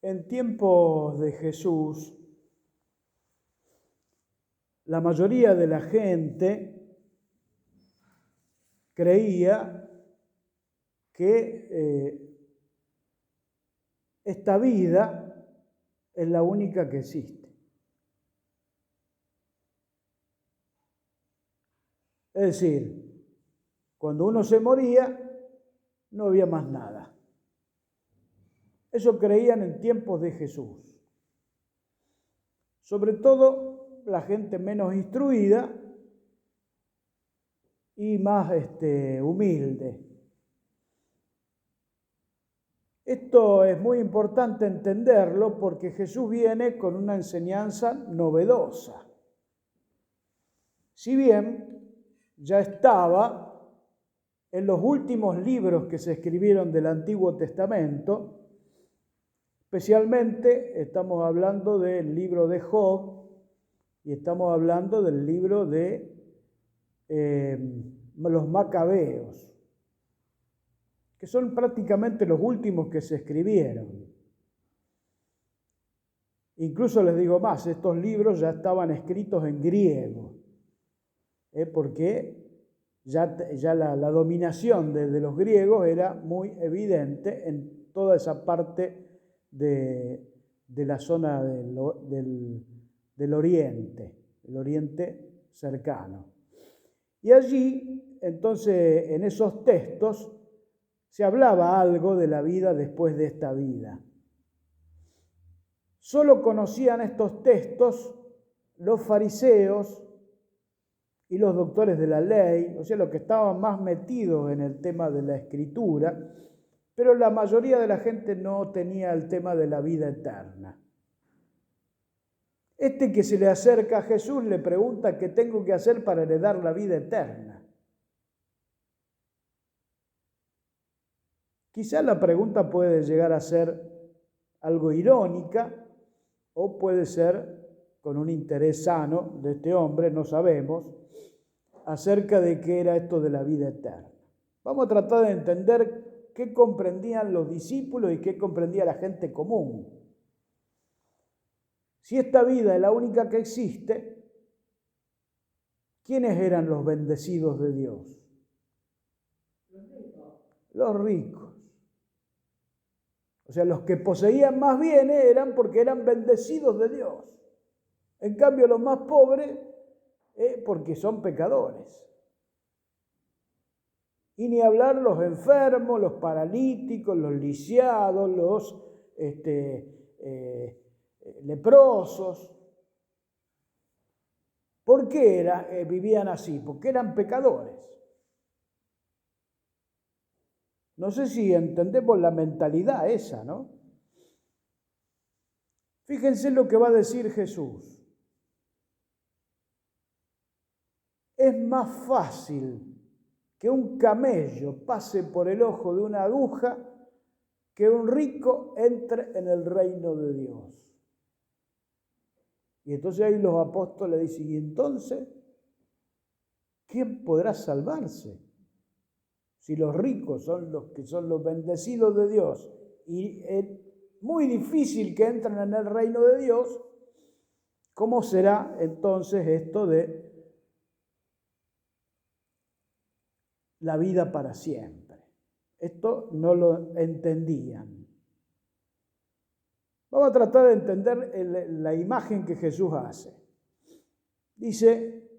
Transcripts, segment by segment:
En tiempos de Jesús, la mayoría de la gente creía que esta vida es la única que existe. Es decir, cuando uno se moría, no había más nada. Eso creían en tiempos de Jesús. Sobre todo la gente menos instruida y más humilde. Esto es muy importante entenderlo porque Jesús viene con una enseñanza novedosa. Si bien ya estaba en los últimos libros que se escribieron del Antiguo Testamento, especialmente estamos hablando del libro de Job y estamos hablando del libro de los Macabeos, que son prácticamente los últimos que se escribieron. Incluso les digo más, estos libros ya estaban escritos en griego, porque ya la dominación de los griegos era muy evidente en toda esa parte de la zona del oriente, el oriente cercano. Y allí, entonces, en esos textos, se hablaba algo de la vida después de esta vida. Solo conocían estos textos los fariseos y los doctores de la ley, o sea, los que estaban más metidos en el tema de la escritura, pero la mayoría de la gente no tenía el tema de la vida eterna. Este que se le acerca a Jesús le pregunta qué tengo que hacer para heredar la vida eterna. Quizá la pregunta puede llegar a ser algo irónica o puede ser con un interés sano de este hombre, no sabemos, acerca de qué era esto de la vida eterna. Vamos a tratar de entender qué comprendían los discípulos y qué comprendía la gente común. Si esta vida es la única que existe, ¿quiénes eran los bendecidos de Dios? Los ricos. O sea, los que poseían más bienes eran porque eran bendecidos de Dios. En cambio, los más pobres, porque son pecadores. Y ni hablar los enfermos, los paralíticos, los lisiados, los leprosos. ¿Por qué vivían así? Porque eran pecadores. No sé si entendemos la mentalidad esa, ¿no? Fíjense lo que va a decir Jesús. Es más fácil que un camello pase por el ojo de una aguja que un rico entre en el reino de Dios. Y entonces ahí los apóstoles dicen, ¿y entonces quién podrá salvarse? Si los ricos son los que son los bendecidos de Dios y es muy difícil que entren en el reino de Dios, ¿cómo será entonces esto de la vida para siempre? Esto no lo entendían. Vamos a tratar de entender la imagen que Jesús hace. Dice,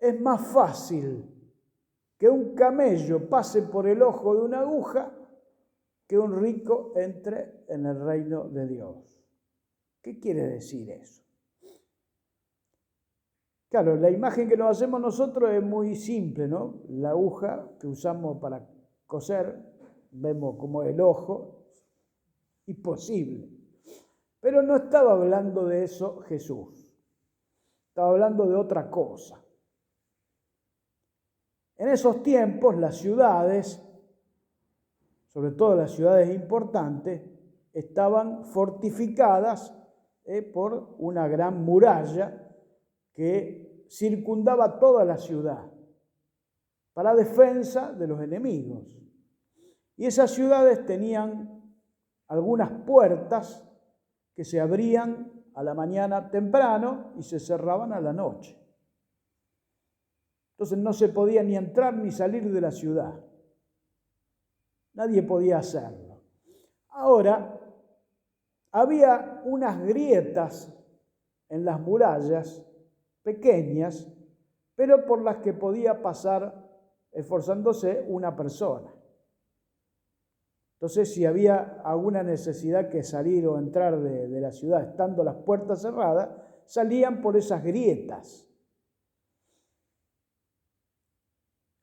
es más fácil que un camello pase por el ojo de una aguja que un rico entre en el reino de Dios. ¿Qué quiere decir eso? Claro, la imagen que nos hacemos nosotros es muy simple, ¿no? La aguja que usamos para coser, vemos como el ojo, imposible. Pero no estaba hablando de eso Jesús. Estaba hablando de otra cosa. En esos tiempos las ciudades, sobre todo las ciudades importantes, estaban fortificadas por una gran muralla que circundaba toda la ciudad para defensa de los enemigos. Y esas ciudades tenían algunas puertas que se abrían a la mañana temprano y se cerraban a la noche. Entonces no se podía ni entrar ni salir de la ciudad. Nadie podía hacerlo. Ahora, había unas grietas en las murallas, pequeñas, pero por las que podía pasar esforzándose una persona. Entonces, si había alguna necesidad que salir o entrar de la ciudad estando las puertas cerradas, salían por esas grietas.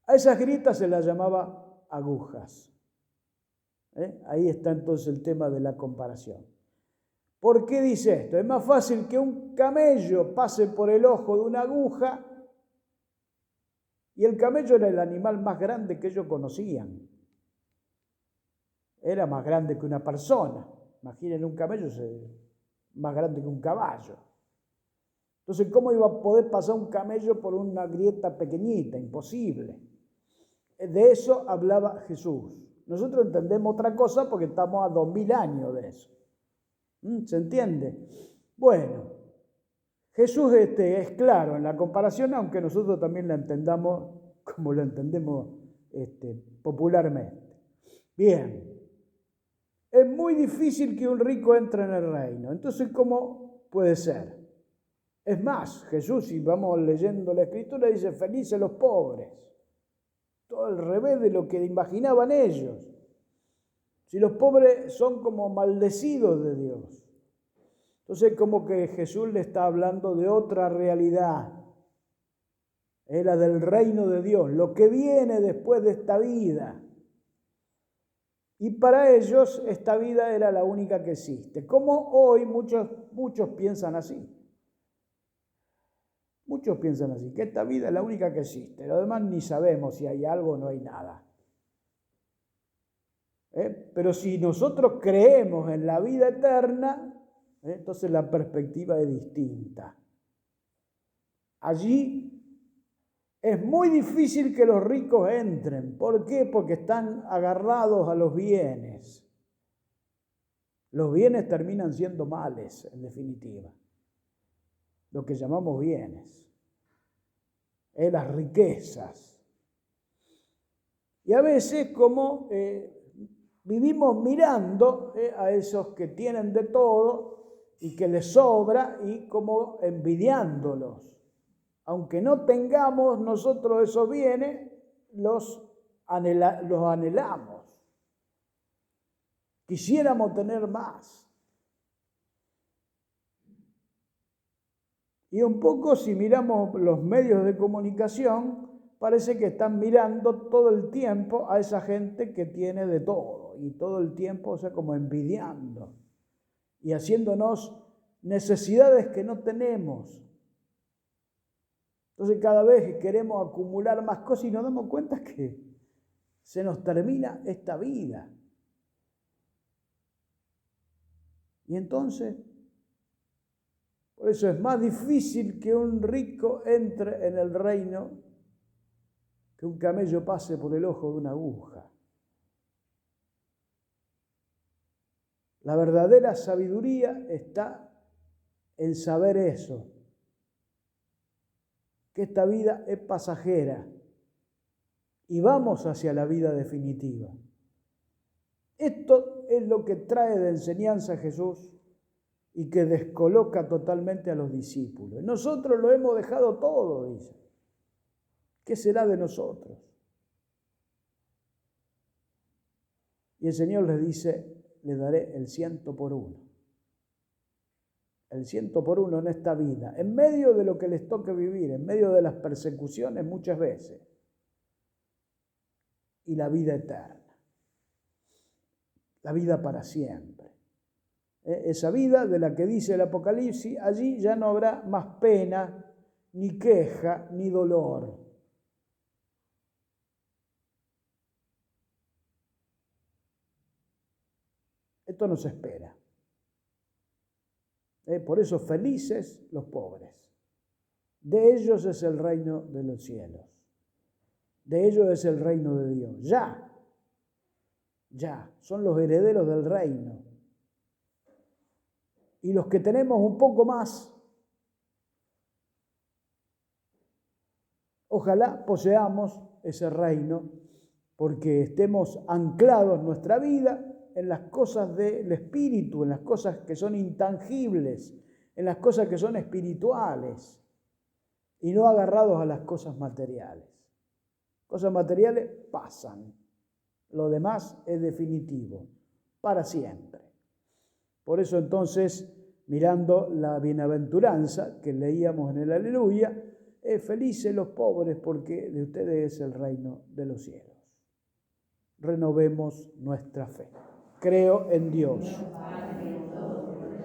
A esas grietas se las llamaba agujas. Ahí está entonces el tema de la comparación. ¿Por qué dice esto? Es más fácil que un camello pase por el ojo de una aguja, y el camello era el animal más grande que ellos conocían. Era más grande que una persona. Imaginen un camello más grande que un caballo. Entonces, ¿cómo iba a poder pasar un camello por una grieta pequeñita? Imposible. De eso hablaba Jesús. Nosotros entendemos otra cosa porque estamos a 2000 años de eso. ¿Se entiende? Bueno, Jesús es claro en la comparación, aunque nosotros también la entendamos como la entendemos popularmente. Bien. Es muy difícil que un rico entre en el reino. Entonces, ¿cómo puede ser? Es más, Jesús, si vamos leyendo la Escritura, dice, felices los pobres. Todo al revés de lo que imaginaban ellos. Si los pobres son como maldecidos de Dios. Entonces, como que Jesús le está hablando de otra realidad. Era del reino de Dios, lo que viene después de esta vida. Y para ellos esta vida era la única que existe. Como hoy muchos piensan así. Muchos piensan así, que esta vida es la única que existe. Lo demás ni sabemos si hay algo o no hay nada. Pero si nosotros creemos en la vida eterna, entonces la perspectiva es distinta. Allí es muy difícil que los ricos entren. ¿Por qué? Porque están agarrados a los bienes. Los bienes terminan siendo males, en definitiva. Lo que llamamos bienes. Las riquezas. Y a veces como vivimos mirando a esos que tienen de todo y que les sobra y como envidiándolos. Aunque no tengamos nosotros esos bienes, los anhelamos. Quisiéramos tener más. Y un poco si miramos los medios de comunicación, parece que están mirando todo el tiempo a esa gente que tiene de todo. Y todo el tiempo, o sea, como envidiando. Y haciéndonos necesidades que no tenemos. Entonces cada vez queremos acumular más cosas y nos damos cuenta que se nos termina esta vida. Y entonces, por eso es más difícil que un rico entre en el reino que un camello pase por el ojo de una aguja. La verdadera sabiduría está en saber eso. Que esta vida es pasajera y vamos hacia la vida definitiva. Esto es lo que trae de enseñanza Jesús y que descoloca totalmente a los discípulos. Nosotros lo hemos dejado todo, dice. ¿Qué será de nosotros? Y el Señor les dice, les daré el 100 por 1. El 100 por 1 en esta vida, en medio de lo que les toque vivir, en medio de las persecuciones muchas veces, y la vida eterna, la vida para siempre. Esa vida de la que dice el Apocalipsis, allí ya no habrá más pena, ni queja, ni dolor. Esto nos espera. Por eso felices los pobres. De ellos es el reino de los cielos. De ellos es el reino de Dios. Ya. Son los herederos del reino. Y los que tenemos un poco más, ojalá poseamos ese reino, porque estemos anclados nuestra vida en las cosas del espíritu, en las cosas que son intangibles, en las cosas que son espirituales, y no agarrados a las cosas materiales. Cosas materiales pasan, lo demás es definitivo, para siempre. Por eso entonces, mirando la bienaventuranza que leíamos en el Aleluya, felices los pobres porque de ustedes es el reino de los cielos. Renovemos nuestra fe. Creo en Dios